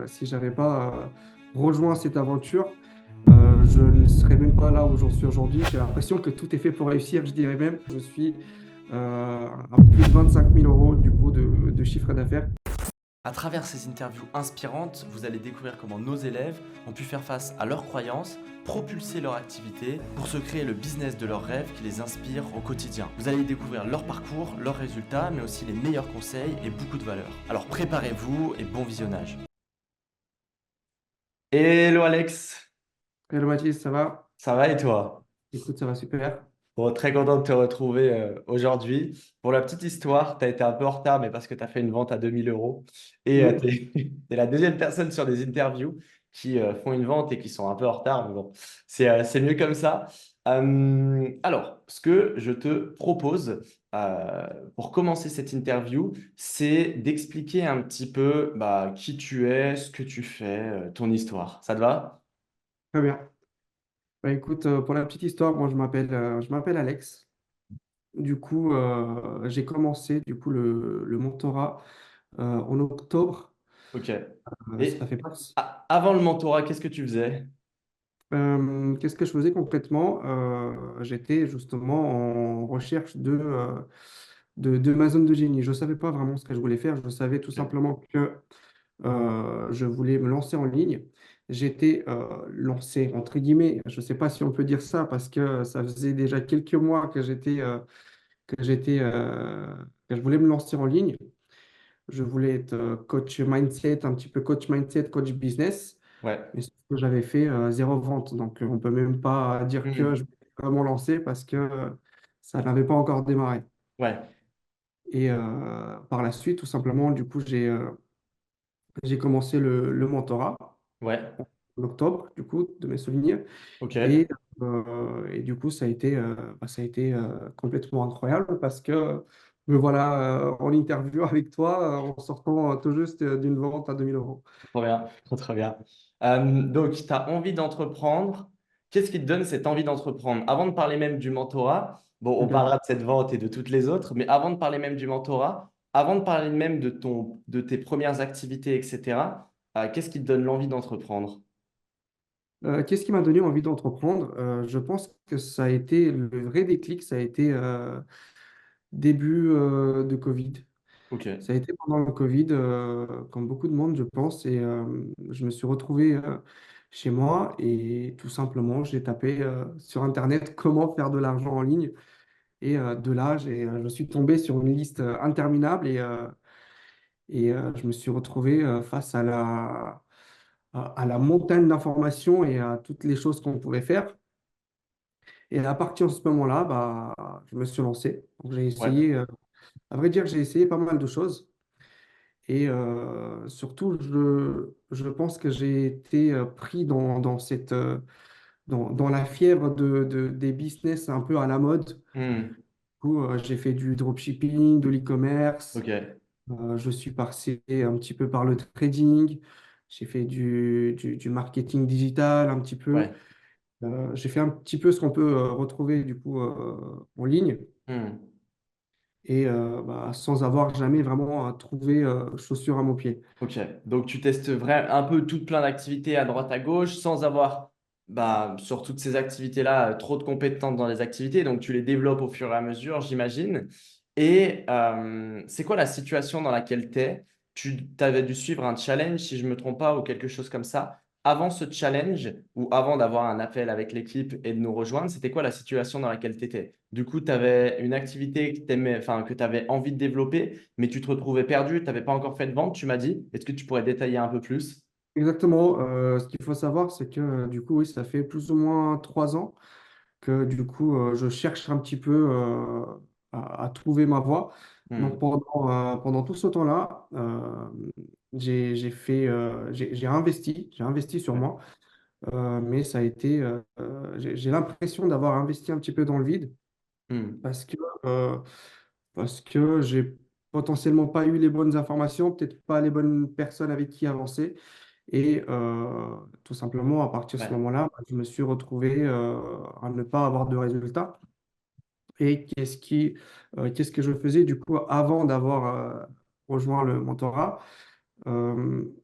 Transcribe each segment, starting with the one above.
si j'avais pas rejoint cette aventure, je ne serais même pas là où j'en suis aujourd'hui. J'ai l'impression que tout est fait pour réussir, je dirais même. Je suis à plus de 25 000 € du coup de chiffre d'affaires. À travers ces interviews inspirantes, vous allez découvrir comment nos élèves ont pu faire face à leurs croyances, propulser leur activité pour se créer le business de leurs rêves qui les inspire au quotidien. Vous allez découvrir leur parcours, leurs résultats, mais aussi les meilleurs conseils et beaucoup de valeurs. Alors préparez-vous et bon visionnage. Hello Alex, Hello Mathis, ça va? ça va et toi? Écoute, ça va super. Bon, très content de te retrouver aujourd'hui. Pour la petite histoire, tu as été un peu en retard, mais parce que tu as fait une vente à 2000 €. Et Mhm. tu es, la deuxième personne sur des interviews qui font une vente et qui sont un peu en retard. Mais bon, c'est mieux comme ça. Alors, ce que je te propose euh, pour commencer cette interview, c'est d'expliquer un petit peu qui tu es, ce que tu fais, ton histoire. Ça te va? Très bien. Bah, écoute, pour la petite histoire, moi je m'appelle Alex. Du coup, j'ai commencé du coup le mentorat en octobre. Ok. Ça Et fait pas. avant le mentorat, qu'est-ce que tu faisais? Qu'est-ce que je faisais concrètement? J'étais justement en recherche de ma zone de génie. Je ne savais pas vraiment ce que je voulais faire. Je savais tout simplement que je voulais me lancer en ligne. J'étais lancé, entre guillemets. Je ne sais pas si on peut dire ça parce que ça faisait déjà quelques mois que je voulais me lancer en ligne. Je voulais être coach mindset, un petit peu coach mindset, coach business. Ouais. Mais ce que j'avais fait zéro vente. Donc, on ne peut même pas dire que je Hmm. vais vraiment lancer parce que ça n'avait pas encore démarré. Ouais. Et par la suite, tout simplement, du coup, j'ai commencé le mentorat Ouais. en octobre, du coup, de mes souvenirs. Ok. Et du coup, ça a été complètement incroyable parce que me voilà en interview avec toi en sortant tout juste d'une vente à 2000 €. Trop bien. Trop, trop bien. Donc, tu as envie d'entreprendre. Qu'est-ce qui te donne cette envie d'entreprendre? Avant de parler même du mentorat, bon, on Mhm. parlera de cette vente et de toutes les autres, mais avant de parler même du mentorat, avant de parler même de tes premières activités, etc., qu'est-ce qui te donne l'envie d'entreprendre? Qu'est-ce qui m'a donné envie d'entreprendre? Je pense que ça a été le vrai déclic, ça a été début de Covid. Ok. Ça a été pendant le Covid, comme beaucoup de monde, je pense, et je me suis retrouvé chez moi et tout simplement, j'ai tapé sur Internet comment faire de l'argent en ligne. Et de là, je suis tombé sur une liste interminable et je me suis retrouvé face à la montagne d'informations et à toutes les choses qu'on pouvait faire. Et à partir de ce moment-là, bah, je me suis lancé. Donc, j'ai Ouais. essayé, à vrai dire, j'ai essayé pas mal de choses. Et surtout, je pense que j'ai été pris dans la fièvre des business un peu à la mode. Du Hmm. coup, j'ai fait du dropshipping, de l'e-commerce. Ok. Je suis passé un petit peu par le trading. J'ai fait du marketing digital un petit peu. Ouais. J'ai fait un petit peu ce qu'on peut retrouver du coup en ligne Hmm. et bah, sans avoir jamais vraiment trouvé chaussure à mon pied. Ok, donc tu testes un peu tout plein d'activités à droite à gauche sans avoir sur toutes ces activités-là trop de compétences dans les activités, donc tu les développes au fur et à mesure, j'imagine. Et c'est quoi la situation dans laquelle tu es? Tu avais dû suivre un challenge, si je ne me trompe pas, ou quelque chose comme ça. Avant ce challenge, ou avant d'avoir un appel avec l'équipe et de nous rejoindre, c'était quoi la situation dans laquelle tu étais? Du coup, tu avais une activité que tu avais envie de développer mais tu te retrouvais perdu, tu n'avais pas encore fait de vente, tu m'as dit. Est-ce que tu pourrais détailler un peu plus? Exactement. Ce qu'il faut savoir, c'est que du coup, oui, ça fait plus ou moins 3 ans que du coup, je cherche un petit peu à trouver ma voie. Donc Hmm. pendant tout ce temps-là, j'ai investi sur Ouais. moi. Mais ça a été, j'ai l'impression d'avoir investi un petit peu dans le vide Hmm. parce que, euh, parce que j'ai potentiellement pas eu les bonnes informations, peut-être pas les bonnes personnes avec qui avancer. Et tout simplement, à partir de ce Ouais. moment-là, bah, je me suis retrouvé à ne pas avoir de résultats. Et qu'est-ce que je faisais du coup avant d'avoir rejoint le mentorat?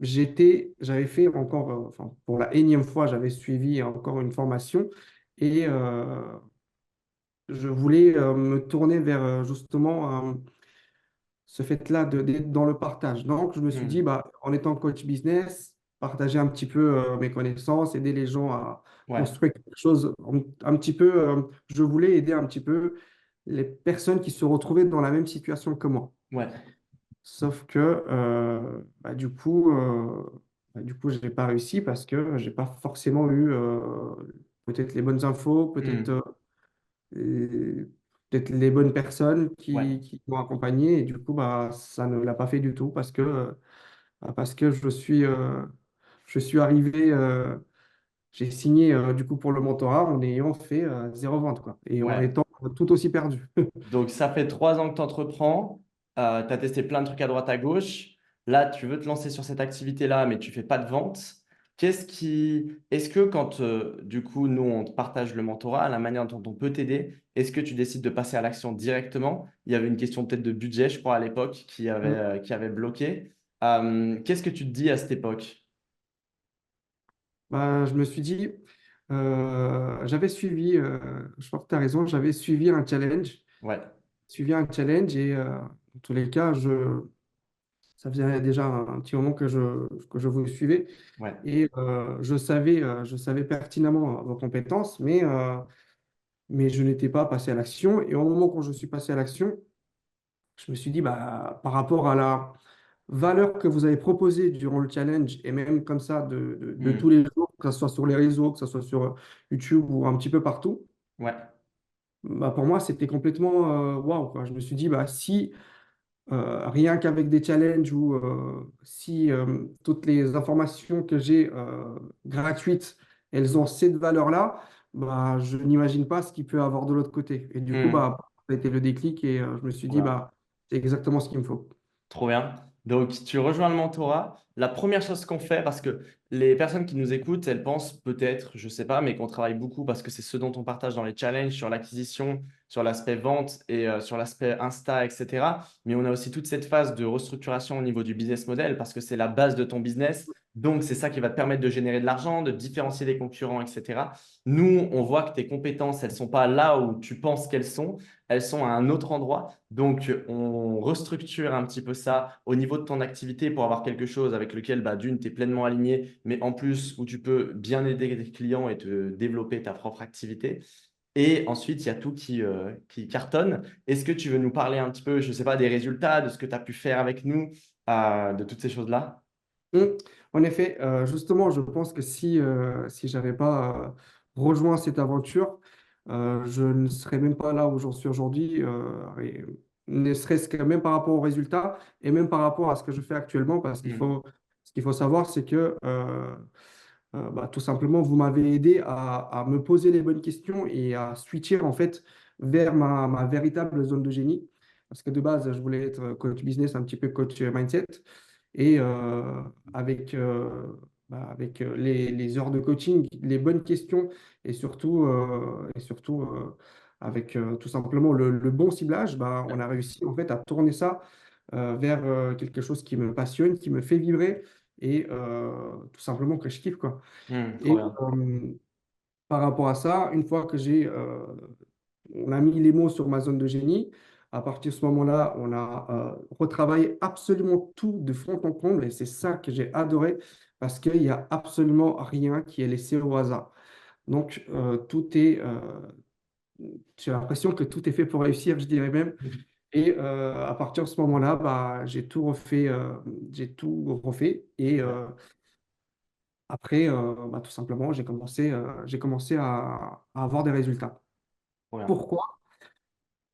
j'avais fait encore, enfin, pour la énième fois, j'avais suivi encore une formation et je voulais me tourner vers justement ce fait-là d'être dans le partage. Donc, je me suis dit, Hmm. bah, en étant coach business, partager un petit peu mes connaissances, aider les gens à Ouais, construire quelque chose un petit peu. Je voulais aider un petit peu les personnes qui se retrouvaient dans la même situation que moi. ouais. Sauf que du coup, je n'ai pas réussi parce que j'ai pas forcément eu peut-être les bonnes infos, Hmm. euh, peut-être les bonnes personnes Ouais, qui m'ont accompagné. Et du coup, bah, ça ne l'a pas fait du tout parce que je suis arrivé, j'ai signé du coup pour le mentorat en ayant fait zéro vente, quoi, et en ouais. étant tout aussi perdu. Donc, ça fait 3 ans que tu entreprends. Tu as testé plein de trucs à droite, à gauche. Là, tu veux te lancer sur cette activité-là, mais tu fais pas de vente. Est-ce que quand, du coup, nous, on te partage le mentorat, la manière dont on peut t'aider, est-ce que tu décides de passer à l'action directement? Il y avait une question peut-être de budget, je crois, à l'époque, qui avait bloqué. Qu'est-ce que tu te dis à cette époque? Bah, je me suis dit, j'avais suivi, je crois que tu as raison, j'avais Ouais, suivi un challenge et en tous les cas, ça faisait déjà un petit moment que je vous suivais ouais. et je savais pertinemment vos compétences, mais je n'étais pas passé à l'action. Et au moment où je suis passé à l'action, je me suis dit, bah, par rapport à la valeur que vous avez proposée durant le challenge et même comme ça de tous Hmm. les jours, que ce soit sur les réseaux, que ce soit sur YouTube ou un petit peu partout, Ouais. bah, pour moi, c'était complètement waouh, quoi. Je me suis dit, bah, si rien qu'avec des challenges ou si toutes les informations que j'ai gratuites, elles ont cette valeur-là, bah, je n'imagine pas ce qu'il peut y avoir de l'autre côté. Et du coup, Hmm. bah, ça a été le déclic et je me suis Trop dit, bien. bah, c'est exactement ce qu'il me faut. Trop bien. Donc, tu rejoins le mentorat. La première chose qu'on fait, parce que les personnes qui nous écoutent, elles pensent peut-être, je ne sais pas, mais qu'on travaille beaucoup parce que c'est ce dont on partage dans les challenges sur l'acquisition, sur l'aspect vente et sur l'aspect Insta, etc. Mais on a aussi toute cette phase de restructuration au niveau du business model parce que c'est la base de ton business. Donc, c'est ça qui va te permettre de générer de l'argent, de différencier des concurrents, etc. Nous, on voit que tes compétences, elles ne sont pas là où tu penses qu'elles sont, elles sont à un autre endroit. Donc, on restructure un petit peu ça au niveau de ton activité pour avoir quelque chose avec lequel, bah, d'une, tu es pleinement aligné, mais en plus, où tu peux bien aider tes clients et te développer ta propre activité. Et ensuite, il y a tout qui cartonne. Est-ce que tu veux nous parler un petit peu, je ne sais pas, des résultats, de ce que tu as pu faire avec nous, de toutes ces choses-là? Mm. En effet, justement, je pense que si j'avais pas rejoint cette aventure, je ne serais même pas là où j'en suis aujourd'hui, et ne serait-ce que même par rapport aux résultats et même par rapport à ce que je fais actuellement, parce Hmm. ce qu'il faut savoir, c'est que bah, tout simplement, vous m'avez aidé à me poser les bonnes questions et à switcher en fait vers ma véritable zone de génie. Parce que de base, je voulais être coach business, un petit peu coach mindset. Et avec les heures de coaching, les bonnes questions et surtout avec tout simplement le bon ciblage, bah, on a réussi en fait à tourner ça vers quelque chose qui me passionne, qui me fait vibrer et tout simplement que je kiffe, quoi. Trop Et bien. par rapport à ça, une fois que on a mis les mots sur ma zone de génie. À partir de ce moment-là, on a retravaillé absolument tout de fond en comble et c'est ça que j'ai adoré parce qu'il n'y a absolument rien qui est laissé au hasard. Donc, j'ai l'impression que tout est fait pour réussir, je dirais même. Et à partir de ce moment-là, bah, j'ai tout refait et après, bah, tout simplement, j'ai commencé à avoir des résultats. Trop bien. Pourquoi?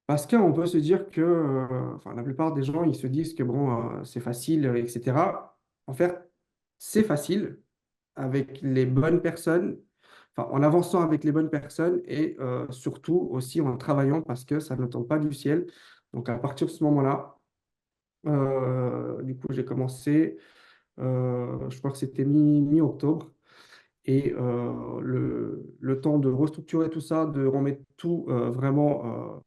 Parce qu'on peut se dire que, enfin, la plupart des gens, ils se disent que bon, c'est facile, etc. En fait, c'est facile avec les bonnes personnes, enfin, en avançant avec les bonnes personnes et surtout aussi en travaillant parce que ça ne tombe pas du ciel. Donc, à partir de ce moment-là, du coup, j'ai commencé, je crois que c'était mi-octobre. Et le temps de restructurer tout ça, de remettre tout vraiment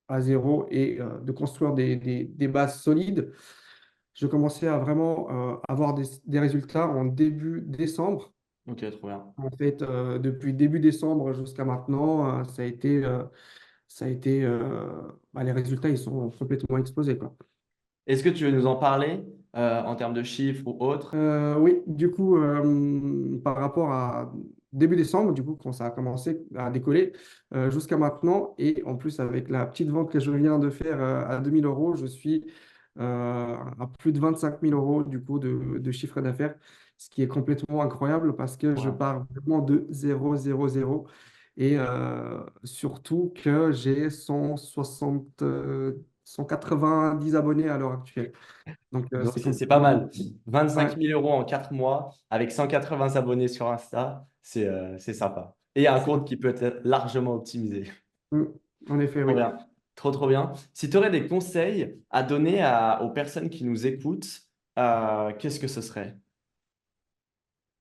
à zéro et de construire des bases solides. je commençais à vraiment avoir des résultats en début décembre. Ok, trop bien. En fait, depuis début décembre jusqu'à maintenant, les résultats, ils sont complètement explosés, quoi. Est-ce que tu veux nous en parler en termes de chiffres ou autres? Oui, du coup, par rapport à début décembre, du coup, quand ça a commencé à décoller, jusqu'à maintenant, et en plus avec la petite vente que je viens de faire à 2 000 euros, je suis à plus de 25 000 euros du coup de chiffre d'affaires, ce qui est complètement incroyable parce que je Ouais. pars vraiment de 0, 0, 0, et surtout que j'ai 160, 190 abonnés à l'heure actuelle. Donc, Donc, c'est c'est pas complètement. mal. 25 Ouais. 000 euros en 4 mois avec 180 abonnés sur Insta, c'est sympa. Et un C'est- compte qui peut être largement optimisé. Mm. En effet, Trop oui. bien. Trop, trop bien. Si tu aurais des conseils à donner aux personnes qui nous écoutent, qu'est-ce que ce serait?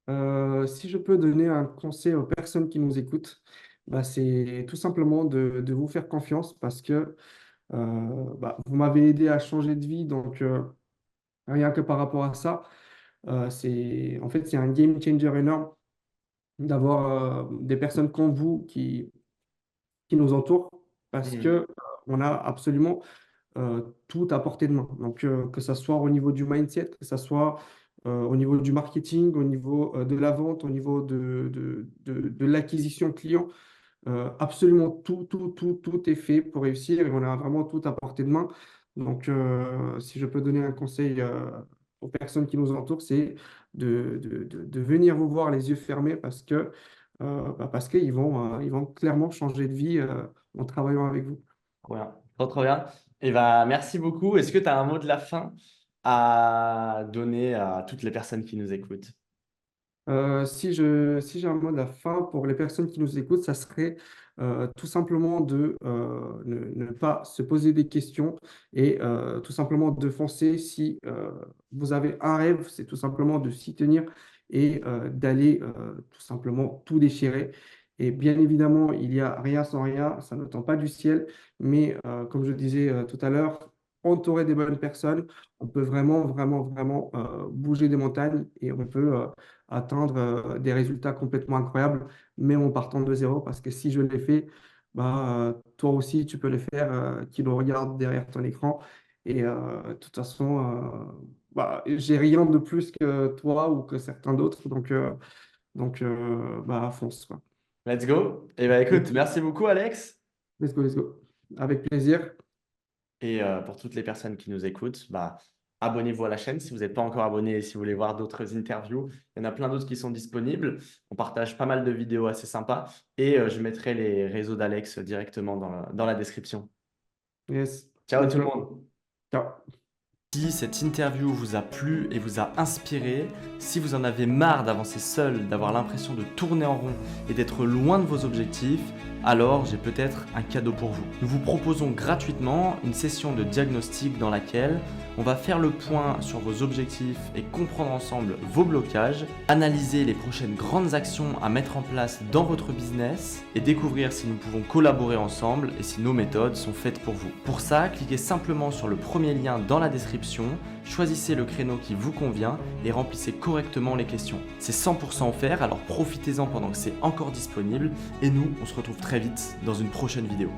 Si je peux donner un conseil aux personnes qui nous écoutent, bah, c'est tout simplement de vous faire confiance parce que vous m'avez aidé à changer de vie. Donc, rien que par rapport à ça, en fait, c'est un game changer énorme d'avoir des personnes comme vous qui nous entourent parce que Mhm. on a absolument tout à portée de main. Donc, que ce soit au niveau du mindset, que ce soit au niveau du marketing, au niveau de la vente, au niveau de l'acquisition client, absolument tout est fait pour réussir et on a vraiment tout à portée de main. Donc, si je peux donner un conseil aux personnes qui nous entourent, c'est de venir vous voir les yeux fermés parce qu'ils vont clairement changer de vie en travaillant avec vous. Trop bien. Trop, trop bien. Et bah, merci beaucoup. Est-ce que tu as un mot de la fin à donner à toutes les personnes qui nous écoutent? Si j'ai un mot de la fin pour les personnes qui nous écoutent, ça serait tout simplement de ne pas se poser des questions et tout simplement de foncer. Si vous avez un rêve, c'est tout simplement de s'y tenir et d'aller tout simplement tout déchirer. Et bien évidemment, il n'y a rien sans rien, ça ne tombe pas du ciel, mais comme je disais tout à l'heure, entourer des bonnes personnes, on peut vraiment bouger des montagnes et on peut atteindre des résultats complètement incroyables, même en partant de zéro, parce que si je l'ai fait, toi aussi, tu peux le faire, qui le regarde derrière ton écran. Et de toute façon, j'ai rien de plus que toi ou que certains d'autres, fonce, quoi. Let's go. Et bah, écoute, merci beaucoup, Alex. Let's go, let's go. Avec plaisir. Et pour toutes les personnes qui nous écoutent, bah, abonnez-vous à la chaîne si vous n'êtes pas encore abonné et si vous voulez voir d'autres interviews. Il y en a plein d'autres qui sont disponibles. On partage pas mal de vidéos assez sympas et je mettrai les réseaux d'Alex directement dans la description. Yes, Ciao let's tout le go. monde. Ciao. Si cette interview vous a plu et vous a inspiré, si vous en avez marre d'avancer seul, d'avoir l'impression de tourner en rond et d'être loin de vos objectifs, alors j'ai peut-être un cadeau pour vous. Nous vous proposons gratuitement une session de diagnostic dans laquelle on va faire le point sur vos objectifs et comprendre ensemble vos blocages, analyser les prochaines grandes actions à mettre en place dans votre business et découvrir si nous pouvons collaborer ensemble et si nos méthodes sont faites pour vous. Pour ça, cliquez simplement sur le premier lien dans la description, choisissez le créneau qui vous convient et remplissez correctement les questions. C'est 100% offert, alors profitez-en pendant que c'est encore disponible et nous, on se retrouve très vite dans une prochaine vidéo.